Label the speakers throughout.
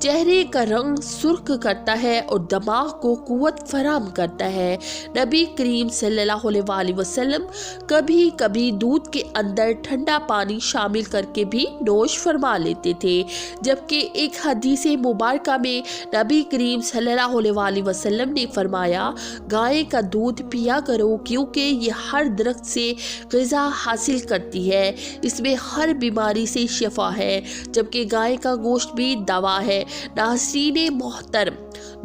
Speaker 1: چہرے کا رنگ سرخ کرتا ہے اور دماغ کو قوت فراہم کرتا ہے۔ نبی کریم صلی اللہ علیہ وسلم کبھی کبھی دودھ کے اندر ٹھنڈا پانی شامل کر کے بھی نوش فرما لیتے تھے، جبکہ ایک حدیث مبارکہ میں نبی کریم صلی اللہ علیہ وسلم نے فرمایا، گائے کا دودھ پیا کرو کیونکہ یہ ہر درخت سے غذا حاصل کرتی ہے، اس میں ہر بیماری سے شفا ہے، جبکہ گائے کا گوشت بھی دوا ہے۔ ناظرین محترم،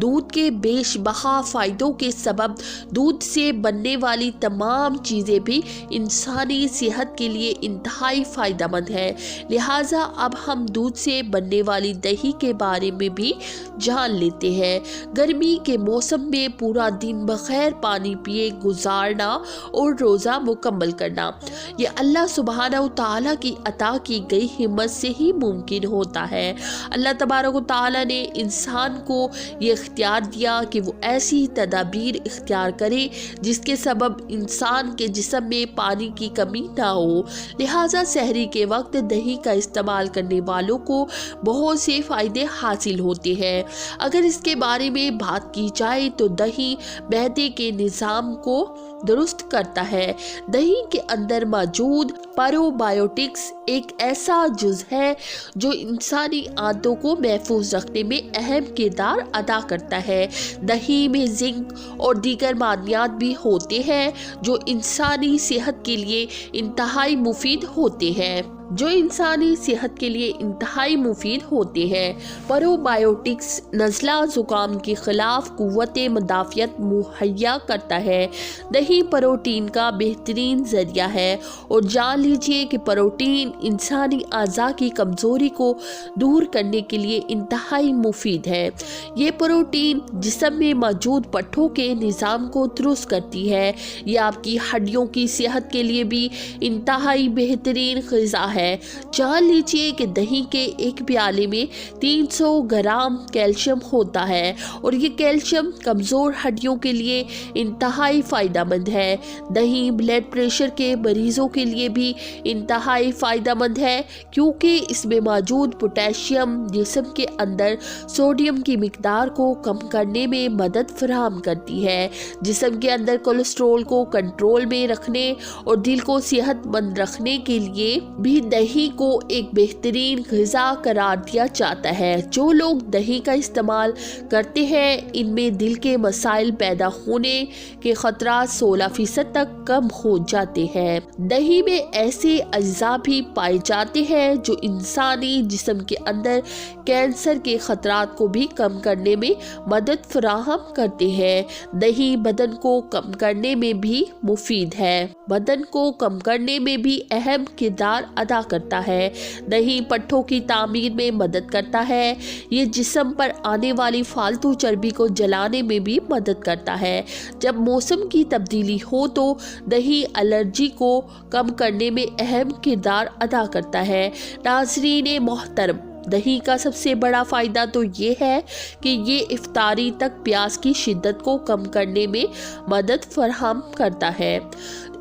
Speaker 1: دودھ کے بیش بہا فائدوں کے سبب دودھ سے بننے والی تمام چیزیں بھی انسانی صحت کے لیے انتہائی فائدہ مند ہے، لہٰذا اب ہم دودھ سے بننے والی دہی کے بارے میں بھی جان لیتے ہیں۔ گرمی کے موسم میں پورا دن بغیر پانی پیے گزارنا اور روزہ مکمل کرنا، یہ اللہ سبحانہ و تعالیٰ کی عطا کی گئی ہمت سے ہی ممکن ہوتا ہے۔ اللہ تبارک و تعالیٰ نے انسان کو یہ اختیار دیا کہ وہ ایسی تدابیر اختیار کرے جس کے سبب انسان کے جسم میں پانی کی کمی نہ ہو، لہٰذا سحری کے وقت دہی کا استعمال کرنے والوں کو بہت سے فائدے حاصل ہوتے ہیں۔ اگر اس کے بارے میں بات کی جائے تو دہی معدے کے نظام کو درست کرتا ہے۔ دہی کے اندر موجود پروبایوٹکس ایک ایسا جز ہے جو انسانی عادتوں کو محفوظ رکھنے میں اہم کردار ادا کرتا ہے۔ دہی میں زنک اور دیگر معدنیات بھی ہوتے ہیں جو انسانی صحت کے لیے انتہائی مفید ہوتے ہیں۔ پروبایوٹکس نزلہ زکام کے خلاف قوت مدافعت مہیا کرتا ہے۔ دہی پروٹین کا بہترین ذریعہ ہے اور جان لیجیے کہ پروٹین انسانی اعضاء کی کمزوری کو دور کرنے کے لیے انتہائی مفید ہے۔ یہ پروٹین جسم میں موجود پٹھوں کے نظام کو درست کرتی ہے۔ یہ آپ کی ہڈیوں کی صحت کے لیے بھی انتہائی بہترین غذا ہے۔ جان لیجیے کہ دہی کے ایک پیالے میں 300 گرام کیلشیم ہوتا ہے اور یہ کیلشیم کمزور ہڈیوں کے لیے انتہائی فائدہ مند ہے۔ دہی بلڈ پریشر کے مریضوں کے لیے بھی انتہائی فائدہ مند ہے کیونکہ اس میں موجود پوٹاشیم جسم کے اندر سوڈیم کی مقدار کو کم کرنے میں مدد فراہم کرتی ہے۔ جسم کے اندر کولیسٹرول کو کنٹرول میں رکھنے اور دل کو صحت مند رکھنے کے لیے بھی دہی کو ایک بہترین غذا قرار دیا جاتا ہے۔ جو لوگ دہی کا استعمال کرتے ہیں ان میں دل کے مسائل پیدا ہونے کے خطرات 16% تک کم ہو جاتے ہیں۔ دہی میں ایسے اجزاء بھی پائے جاتے ہیں جو انسانی جسم کے اندر کینسر کے خطرات کو بھی کم کرنے میں مدد فراہم کرتے ہیں۔ دہی بدن کو کم کرنے میں بھی مفید ہے، بدن کو کم کرنے میں بھی اہم کردار ادا کرتا ہے۔ دہی پٹھوں کی تعمیر میں مدد کرتا ہے۔ یہ جسم پر آنے والی فالتو چربی کو جلانے میں بھی مدد کرتا ہے۔ جب موسم کی تبدیلی ہو تو دہی الرجی کو کم کرنے میں اہم کردار ادا کرتا ہے۔ ناظرین محترم، دہی کا سب سے بڑا فائدہ تو یہ ہے کہ یہ افطاری تک پیاس کی شدت کو کم کرنے میں مدد فراہم کرتا ہے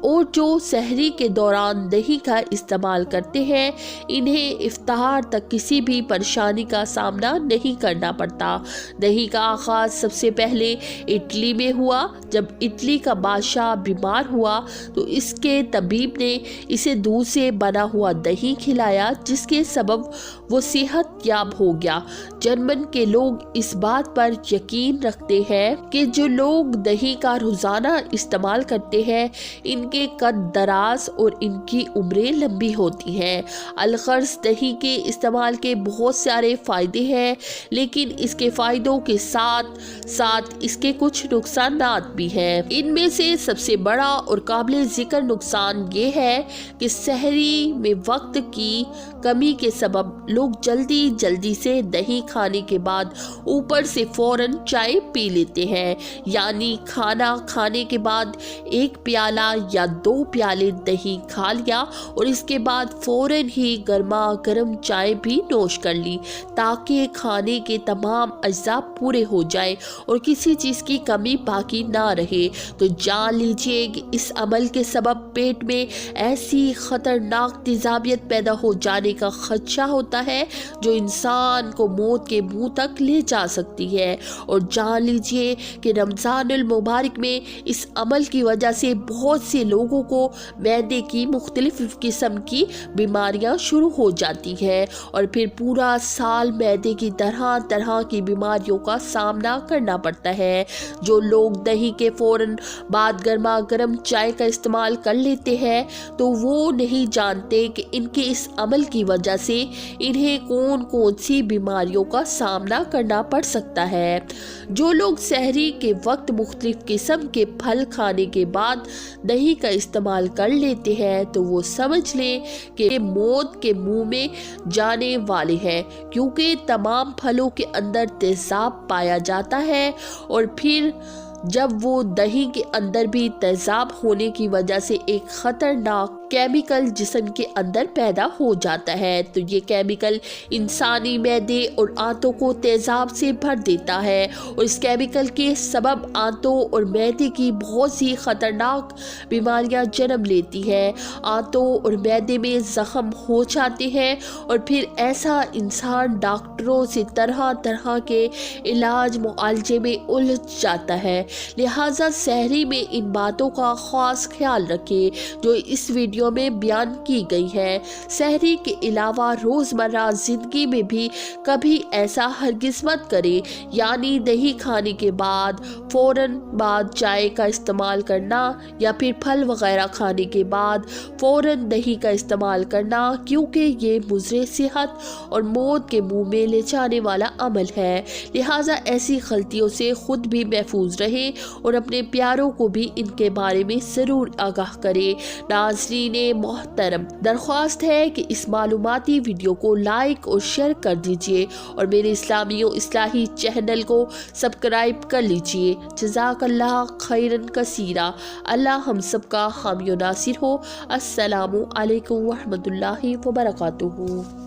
Speaker 1: اور جو سحری کے دوران دہی کا استعمال کرتے ہیں انہیں افطار تک کسی بھی پریشانی کا سامنا نہیں کرنا پڑتا۔ دہی کا آغاز سب سے پہلے اٹلی میں ہوا۔ جب اٹلی کا بادشاہ بیمار ہوا تو اس کے طبیب نے اسے دودھ سے بنا ہوا دہی کھلایا جس کے سبب وہ صحت یاب ہو گیا۔ جرمن کے لوگ اس بات پر یقین رکھتے ہیں کہ جو لوگ دہی کا روزانہ استعمال کرتے ہیں ان کے قد دراز اور ان کی عمریں لمبی ہوتی ہیں۔ الغرض دہی کے استعمال کے بہت سارے فائدے ہیں لیکن اس کے فائدوں کے ساتھ ساتھ اس کے کچھ نقصانات بھی ہیں۔ ان میں سے سب سے بڑا اور قابل ذکر نقصان یہ ہے کہ سحری میں وقت کی کمی کے سبب لوگ جلدی سے دہی کھانے کے بعد اوپر سے فوراً چائے پی لیتے ہیں، یعنی کھانا کھانے کے بعد ایک پیالہ یا یا 2 پیالے دہی کھا لیا اور اس کے بعد فوراً ہی گرما گرم چائے بھی نوش کر لی تاکہ کھانے کے تمام اجزاء پورے ہو جائیں اور کسی چیز کی کمی باقی نہ رہے، تو جان لیجئے کہ اس عمل کے سبب پیٹ میں ایسی خطرناک تیزابیت پیدا ہو جانے کا خدشہ ہوتا ہے جو انسان کو موت کے منہ تک لے جا سکتی ہے۔ اور جان لیجئے کہ رمضان المبارک میں اس عمل کی وجہ سے بہت سے لوگوں کو معدے کی مختلف قسم کی بیماریاں شروع ہو جاتی ہیں اور پھر پورا سال معدے کی طرح طرح کی بیماریوں کا سامنا کرنا پڑتا ہے۔ جو لوگ دہی کے فوراً بعد گرما گرم چائے کا استعمال کر لیتے ہیں تو وہ نہیں جانتے کہ ان کے اس عمل کی وجہ سے انہیں کون کون سی بیماریوں کا سامنا کرنا پڑ سکتا ہے۔ جو لوگ سحری کے وقت مختلف قسم کے پھل کھانے کے بعد دہی کا استعمال کر لیتے ہیں تو وہ سمجھ لیں کہ موت کے منہ میں جانے والے ہیں، کیونکہ تمام پھلوں کے اندر تیزاب پایا جاتا ہے اور پھر جب وہ دہی کے اندر بھی تیزاب ہونے کی وجہ سے ایک خطرناک کیمیکل جسم کے اندر پیدا ہو جاتا ہے، تو یہ کیمیکل انسانی معدے اور آنتوں کو تیزاب سے بھر دیتا ہے اور اس کیمیکل کے سبب آنتوں اور معدے کی بہت سی خطرناک بیماریاں جنم لیتی ہیں۔ آنتوں اور معدے میں زخم ہو جاتے ہیں اور پھر ایسا انسان ڈاکٹروں سے طرح طرح کے علاج معالجے میں الجھ جاتا ہے۔ لہٰذا سحری میں ان باتوں کا خاص خیال رکھیں جو اس ویڈیو میں بیان کی گئی ہے۔ سحری کے علاوہ روزمرہ زندگی میں بھی کبھی ایسا ہرگز مت کریں، یعنی دہی کھانے کے بعد فوراً بعد چائے کا استعمال کرنا یا پھر پھل وغیرہ کھانے کے بعد فوراً دہی کا استعمال کرنا، کیونکہ یہ مضر صحت اور موت کے منہ میں لے جانے والا عمل ہے۔ لہٰذا ایسی غلطیوں سے خود بھی محفوظ رہیں اور اپنے پیاروں کو بھی ان کے بارے میں ضرور آگاہ کریں۔ ناظرین محترم، درخواست ہے کہ اس معلوماتی ویڈیو کو لائک اور شیئر کر دیجیے اور میرے اسلامی و اصلاحی چینل کو سبسکرائب کر لیجیے۔ جزاک اللہ خیرن کثیرا۔ اللہ ہم سب کا حامی و ناصر ہو۔ السلام علیکم ورحمۃ اللہ وبرکاتہ۔